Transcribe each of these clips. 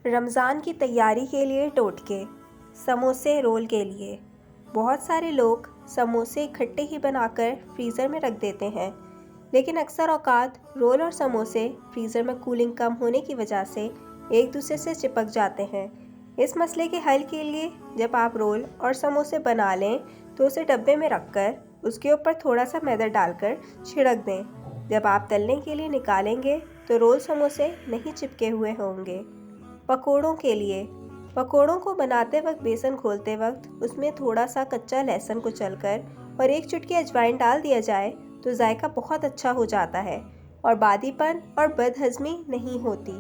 रमज़ान की तैयारी के लिए टोटके। समोसे रोल के लिए बहुत सारे लोग समोसे इकट्ठे ही बनाकर फ्रीज़र में रख देते हैं, लेकिन अक्सर औकात रोल और समोसे फ्रीज़र में कूलिंग कम होने की वजह से एक दूसरे से चिपक जाते हैं। इस मसले के हल के लिए जब आप रोल और समोसे बना लें तो उसे डब्बे में रखकर उसके ऊपर थोड़ा सा मैदा डालकर छिड़क दें। जब आप तलने के लिए निकालेंगे तो रोल समोसे नहीं चिपके हुए होंगे। पकोड़ों के लिए पकोड़ों को बनाते वक्त बेसन घोलते वक्त उसमें थोड़ा सा कच्चा लहसुन कुचलकर और एक चुटकी अजवाइन डाल दिया जाए तो जायका बहुत अच्छा हो जाता है और बादीपन और बदहज़मी नहीं होती।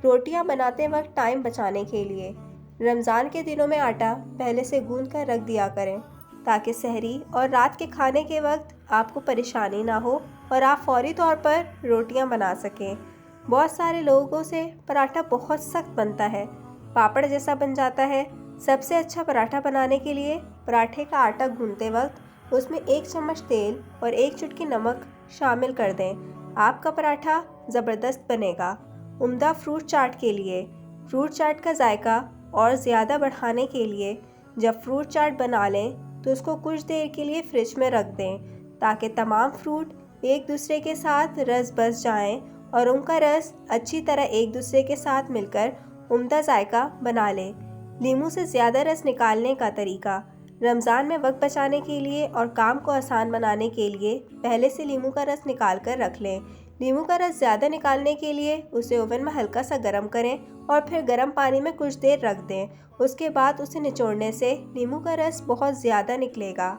रोटियां बनाते वक्त टाइम बचाने के लिए रमज़ान के दिनों में आटा पहले से गूंद कर रख दिया करें ताकि सहरी और रात के खाने के वक्त आपको परेशानी ना हो और आप फौरी तौर पर रोटियां बना सकें। बहुत सारे लोगों से पराठा बहुत सख्त बनता है, पापड़ जैसा बन जाता है। सबसे अच्छा पराठा बनाने के लिए पराठे का आटा गूंथते वक्त उसमें 1 चम्मच तेल और 1 चुटकी नमक शामिल कर दें। आपका पराठा ज़बरदस्त बनेगा। उम्दा फ्रूट चाट के लिए फ्रूट चाट का जायका और ज़्यादा बढ़ाने के लिए जब फ्रूट चाट बना लें तो उसको कुछ देर के लिए फ्रिज में रख दें ताकि तमाम फ्रूट एक दूसरे के साथ रस बस जाएं और उनका रस अच्छी तरह एक दूसरे के साथ मिलकर उम्दा जायका बना लें। नींबू से ज़्यादा रस निकालने का तरीका रमज़ान में वक्त बचाने के लिए और काम को आसान बनाने के लिए पहले से नींबू का रस निकाल कर रख लें। नींबू का रस ज़्यादा निकालने के लिए उसे ओवन में हल्का सा गर्म करें और फिर गर्म पानी में कुछ देर रख दें। उसके बाद उसे निचोड़ने से नींबू का रस बहुत ज़्यादा निकलेगा।